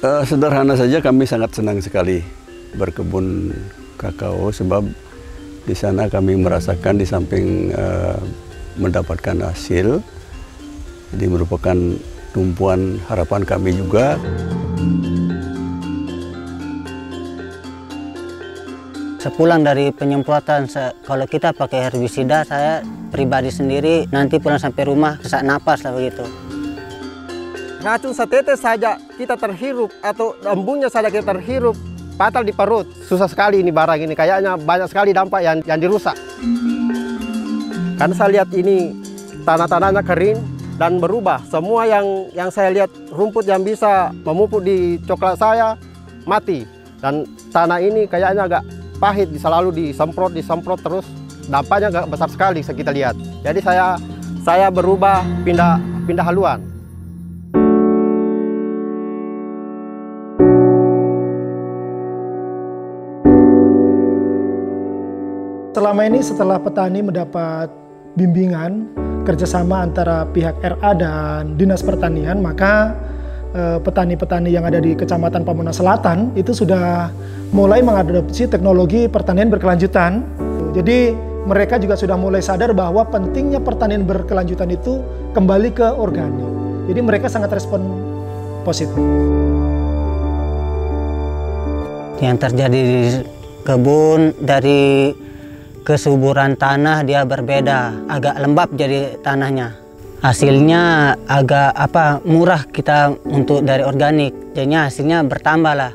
Sederhana saja, kami sangat senang sekali berkebun kakao sebab di sana kami merasakan di samping mendapatkan hasil, jadi merupakan tumpuan harapan kami juga. Sepulang dari penyemprotan, kalau kita pakai herbisida, saya pribadi sendiri nanti pulang sampai rumah sesak napas lah begitu. Racun setetes saja kita terhirup atau embunnya saja kita terhirup, fatal di perut. Susah sekali ini barang ini, kayaknya banyak sekali dampak yang dirusak. Karena saya lihat ini tanah-tanahnya kering dan berubah. Semua yang saya lihat rumput yang bisa memupuk di coklat saya mati. Dan tanah ini kayaknya agak pahit, selalu disemprot terus. Dampaknya agak besar sekali kita lihat. Jadi saya berubah pindah haluan. Selama ini setelah petani mendapat bimbingan kerjasama antara pihak RA dan Dinas Pertanian, maka petani-petani yang ada di Kecamatan Pamunas Selatan itu sudah mulai mengadopsi teknologi pertanian berkelanjutan. Jadi mereka juga sudah mulai sadar bahwa pentingnya pertanian berkelanjutan itu kembali ke organik. Jadi mereka sangat respon positif. Yang terjadi di kebun, dari kesuburan tanah dia berbeda, agak lembab jadi tanahnya. Hasilnya agak murah kita untuk dari organik, jadinya hasilnya bertambah lah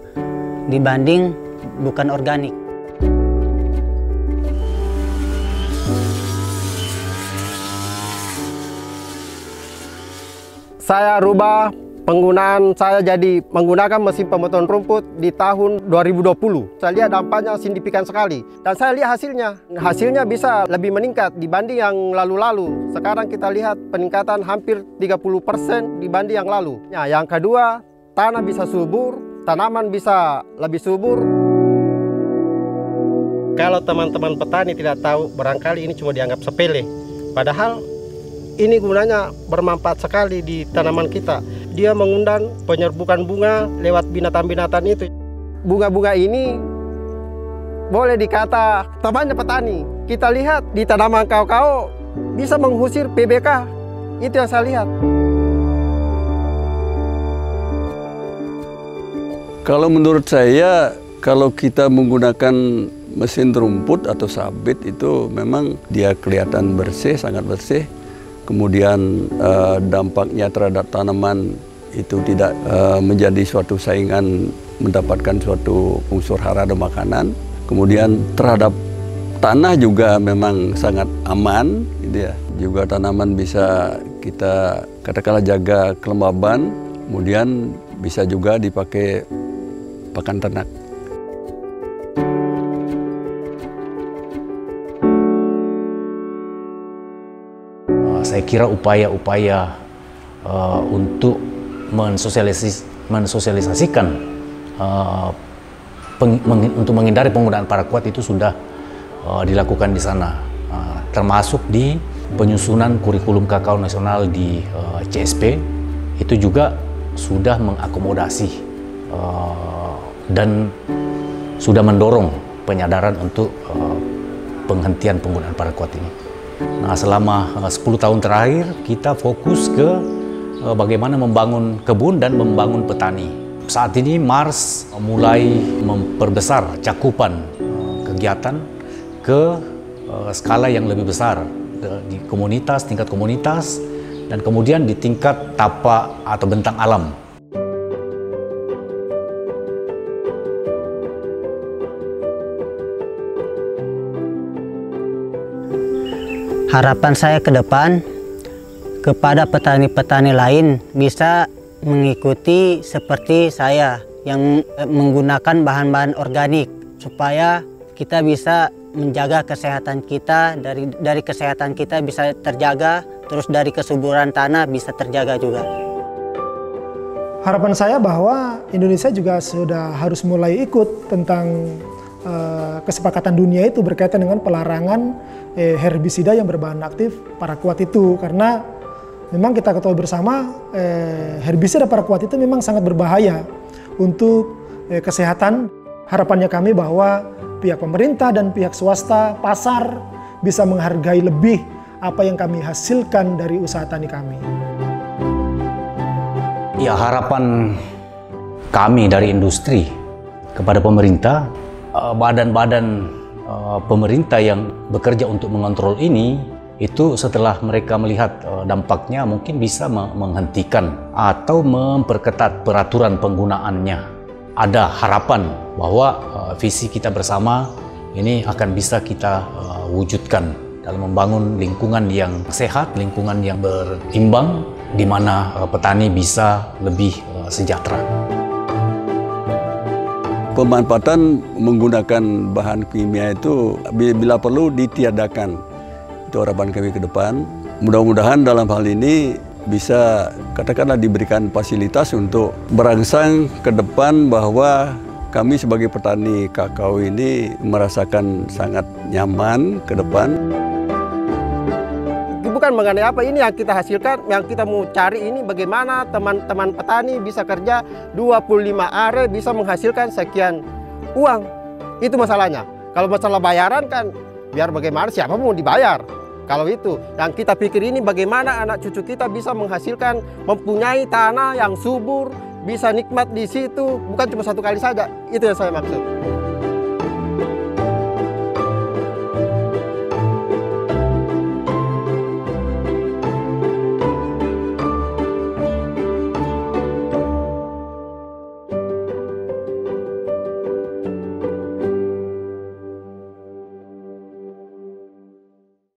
dibanding bukan organik. Saya rubah penggunaan saya jadi menggunakan mesin pemotong rumput di tahun 2020. Saya lihat dampaknya signifikan sekali. Dan saya lihat hasilnya. Hasilnya bisa lebih meningkat dibanding yang lalu-lalu. Sekarang kita lihat peningkatan hampir 30% dibanding yang lalu. Nah, yang kedua, tanah bisa subur, tanaman bisa lebih subur. Kalau teman-teman petani tidak tahu, barangkali ini cuma dianggap sepele. Padahal ini gunanya bermanfaat sekali di tanaman kita. Dia mengundang penyerbukan bunga lewat binatang-binatang itu. Bunga-bunga ini boleh dikata temannya petani. Kita lihat di tanaman kakao bisa mengusir PBK. Itu yang saya lihat. Kalau menurut saya, kalau kita menggunakan mesin rumput atau sabit itu memang dia kelihatan bersih, sangat bersih. Kemudian dampaknya terhadap tanaman itu tidak menjadi suatu saingan mendapatkan suatu unsur hara dan makanan. Kemudian terhadap tanah juga memang sangat aman, gitu ya. Juga tanaman bisa kita katakanlah jaga kelembaban, kemudian bisa juga dipakai pakan ternak. Saya kira upaya-upaya untuk mensosialisasikan untuk menghindari penggunaan paraquat itu sudah dilakukan di sana, termasuk di penyusunan kurikulum kakao nasional di CSP. Itu juga sudah mengakomodasi dan sudah mendorong penyadaran untuk penghentian penggunaan paraquat ini. Nah, selama 10 tahun terakhir kita fokus ke bagaimana membangun kebun dan membangun petani. Saat ini Mars mulai memperbesar cakupan kegiatan ke skala yang lebih besar di komunitas, tingkat komunitas, dan kemudian di tingkat tapak atau bentang alam. Harapan saya ke depan kepada petani-petani lain bisa mengikuti seperti saya yang menggunakan bahan-bahan organik supaya kita bisa menjaga kesehatan kita, dari kesehatan kita bisa terjaga, terus dari kesuburan tanah bisa terjaga juga. Harapan saya bahwa Indonesia juga sudah harus mulai ikut tentang kesepakatan dunia itu berkaitan dengan pelarangan herbisida yang berbahan aktif paraquat itu, karena Memang kita ketahui bersama herbisida paraquat itu memang sangat berbahaya untuk kesehatan. Harapannya kami bahwa pihak pemerintah dan pihak swasta, pasar bisa menghargai lebih apa yang kami hasilkan dari usaha tani kami. Ya, harapan kami dari industri kepada pemerintah, badan-badan pemerintah yang bekerja untuk mengontrol ini, itu setelah mereka melihat dampaknya mungkin bisa menghentikan atau memperketat peraturan penggunaannya. Ada harapan bahwa visi kita bersama ini akan bisa kita wujudkan dalam membangun lingkungan yang sehat, lingkungan yang berimbang, di mana petani bisa lebih sejahtera. Pemanfaatan menggunakan bahan kimia itu bila perlu ditiadakan. Itu harapan kami ke depan. Mudah-mudahan dalam hal ini bisa katakanlah diberikan fasilitas untuk berangsang ke depan bahwa kami sebagai petani kakao ini merasakan sangat nyaman ke depan. Bukan mengenai apa ini yang kita hasilkan, yang kita mau cari ini bagaimana teman-teman petani bisa kerja 25 are bisa menghasilkan sekian uang. Itu masalahnya. Kalau masalah bayaran kan biar bagaimana siapa mau dibayar. Kalau itu yang kita pikir ini bagaimana anak cucu kita bisa menghasilkan, mempunyai tanah yang subur, bisa nikmat di situ, bukan cuma satu kali saja. Itu yang saya maksud.